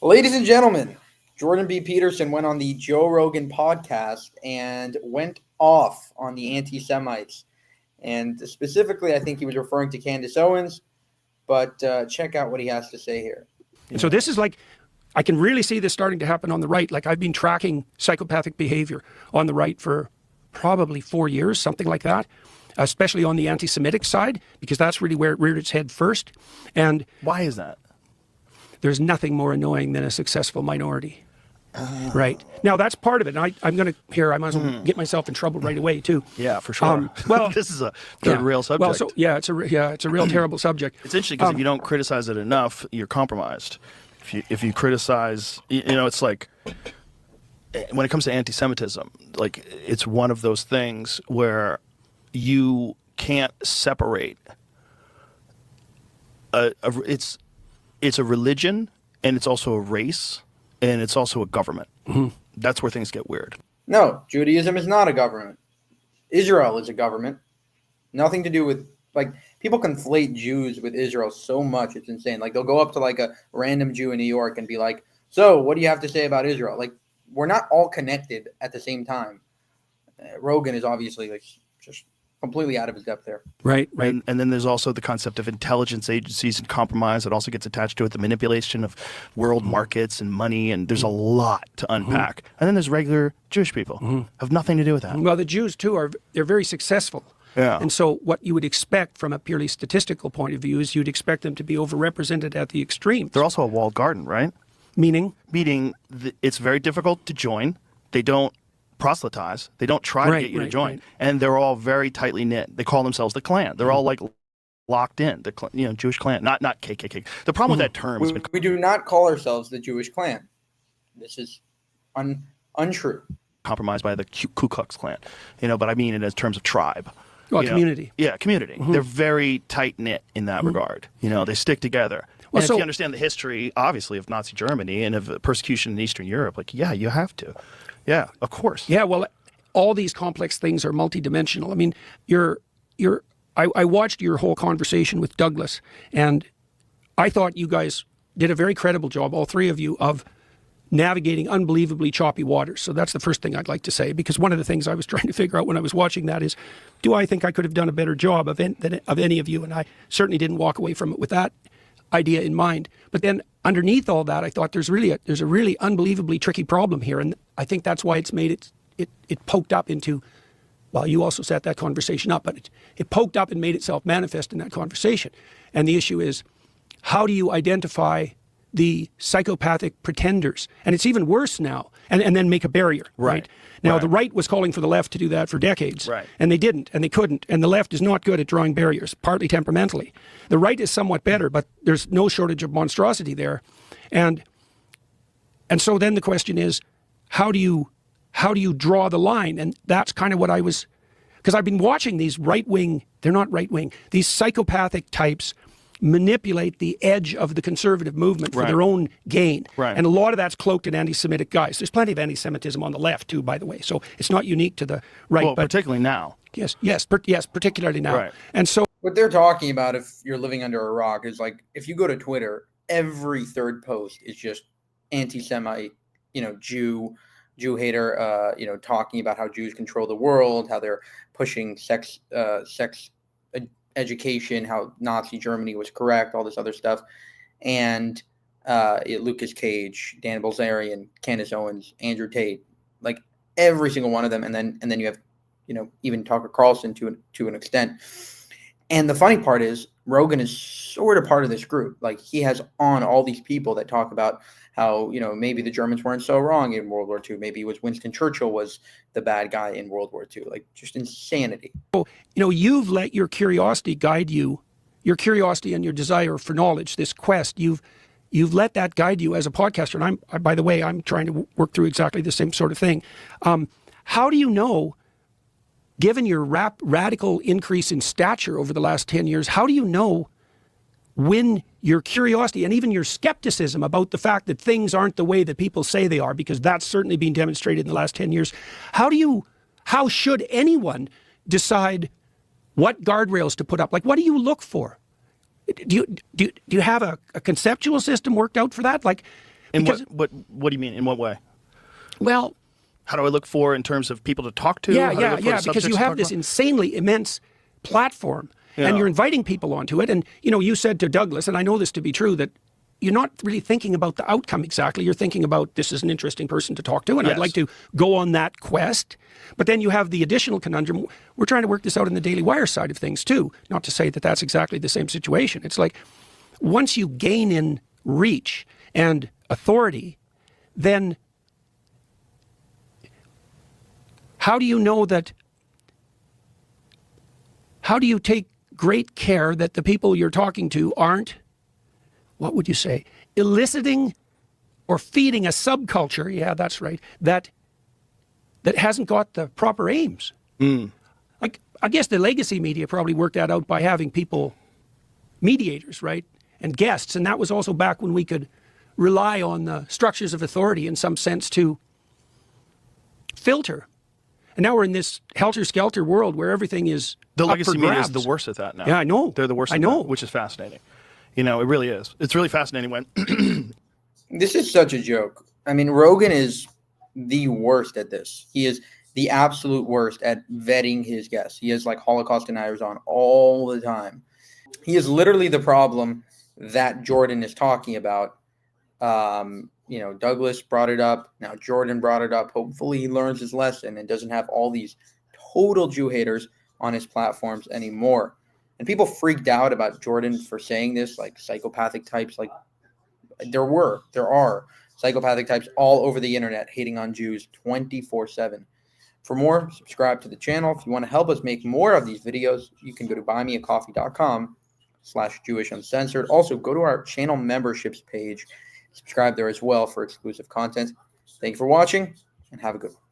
Ladies and gentlemen, Jordan B. Peterson went on the Joe Rogan podcast and went off on the anti-Semites. And specifically, I think he was referring to Candace Owens, but check out what he has to say here. And so this is like, I can really see this starting to happen on the right. Like, I've been tracking psychopathic behavior on the right for probably 4 years, something like that, especially on the anti-Semitic side, because that's really where it reared its head first. And why is that? There's nothing more annoying than a successful minority. Right. Now, that's part of it. And I'm going to, here, I might as well get myself in trouble right away, too. Yeah, for sure. Well, this is a real subject. Well, so, it's a real terrible subject. It's interesting because if you don't criticize it enough, you're compromised. If you criticize, it's like, when it comes to anti-Semitism, like, it's one of those things where you can't separate. It's a religion, and it's also a race, and it's also a government. Mm-hmm. That's where things get weird. No, Judaism is not a government. Israel is a government. Nothing to do with, like, people conflate Jews with Israel so much, it's insane. Like, they'll go up to, like, a random Jew in New York and be like, so, what do you have to say about Israel? Like, we're not all connected at the same time. Rogan is obviously, like, just completely out of his depth there. Right. And then there's also the concept of intelligence agencies and compromise that also gets attached to it, the manipulation of world markets and money, and there's a lot to unpack. And then there's regular Jewish people have nothing to do with that. Well, the Jews, too, they're very successful. Yeah. And so what you would expect from a purely statistical point of view is you'd expect them to be overrepresented at the extremes. They're also a walled garden, right? Meaning? Meaning it's very difficult to join. They don't proselytize. They don't try to get you to join. Right. And they're all very tightly knit. They call themselves the Klan. They're all like locked in, the Jewish Klan, not KKK. The problem with that term is we do not call ourselves the Jewish Klan. This is untrue. Compromised by the Ku Klux Klan, but I mean it as terms of tribe. Well, community. Yeah, community. They're very tight knit in that regard. They stick together. Well, and if you understand the history, obviously, of Nazi Germany and of persecution in Eastern Europe, like, yeah, you have to. Yeah, of course. Yeah, well, all these complex things are multidimensional. I mean, I watched your whole conversation with Douglas, and I thought you guys did a very credible job, all three of you, of navigating unbelievably choppy waters. So that's the first thing I'd like to say, because one of the things I was trying to figure out when I was watching that is, do I think I could have done a better job of any of you? And I certainly didn't walk away from it with that idea in mind. But then underneath all that, I thought there's a really unbelievably tricky problem here, and I think that's why it's made it poked up into, well, you also set that conversation up, but it poked up and made itself manifest in that conversation. And the issue is, how do you identify the psychopathic pretenders? And it's even worse now, and then make a barrier, right? Now, the right was calling for the left to do that for decades, and they didn't, and they couldn't, and the left is not good at drawing barriers, partly temperamentally. The right is somewhat better, but there's no shortage of monstrosity there. And so then the question is, how do you draw the line? And that's kind of what I was, because I've been watching these right-wing, they're not right-wing, these psychopathic types manipulate the edge of the conservative movement for their own gain. And a lot of that's cloaked in anti-Semitic guys. There's plenty of anti-Semitism on the left too, by the way. So it's not unique to the right. Well, but particularly now. Yes, particularly now. And so what they're talking about, if you're living under a rock, is like, if you go to Twitter, every third post is just anti-Semite, Jew hater, talking about how Jews control the world, how they're pushing sex education, how Nazi Germany was correct, all this other stuff. And Lucas Cage, Dan Bilzerian, Candace Owens, Andrew Tate, like every single one of them. And then you have, even Tucker Carlson to an extent. And the funny part is, Rogan is sort of part of this group. Like, he has on all these people that talk about how, maybe the Germans weren't so wrong in World War II. Maybe it was Winston Churchill was the bad guy in World War II. Like, just insanity. You've let your curiosity guide you, your curiosity and your desire for knowledge, this quest, you've let that guide you as a podcaster. And by the way, I'm trying to work through exactly the same sort of thing. How do you know, given your radical increase in stature over the last 10 years, how do you know when your curiosity and even your skepticism about the fact that things aren't the way that people say they are, because that's certainly been demonstrated in the last 10 years, how should anyone decide what guardrails to put up? Like, what do you look for? Do you have a conceptual system worked out for that? Like, In Because, what do you mean? In what way? well, How do I look for in terms of people to talk to? yeah, How do I look for because subjects you to have talk this about? insanely immense platform, Yeah. and you're inviting people onto it. And, you know, you said to Douglas, and I know this to be true, that you're not really thinking about the outcome exactly. You're thinking about, this is an interesting person to talk to, and I'd Yes. like to go on that quest. But then you have the additional conundrum. We're trying to work this out in the Daily Wire side of things too. Not to say that that's exactly the same situation. It's like, once you gain in reach and authority, then how do you know that? How do you take great care that the people you're talking to aren't, what would you say, eliciting or feeding a subculture? Yeah, that's right. That hasn't got the proper aims. Like, I guess the legacy media probably worked that out by having people, mediators, right, and guests, and that was also back when we could rely on the structures of authority in some sense to filter. And now we're in this helter-skelter world where everything is The up legacy for media is grabs. the worst at that now. Yeah, I know. They're the worst I at know. that, which is fascinating. You know, it really is. It's really fascinating when This is such a joke. I mean, Rogan is the worst at this. He is the absolute worst at vetting his guests. He has like Holocaust deniers on all the time. He is literally the problem that Jordan is talking about. You know, Douglas brought it up. Now Jordan brought it up. Hopefully he learns his lesson and doesn't have all these total Jew haters on his platforms anymore. And people freaked out about Jordan for saying this, like psychopathic types. Like there are psychopathic types all over the internet hating on Jews 24/7. For more, subscribe to the channel. If you want to help us make more of these videos, you can go to buymeacoffee.com/JewishUncensored. Also, go to our channel memberships page. Subscribe there as well for exclusive content. Thank you for watching, and have a good one.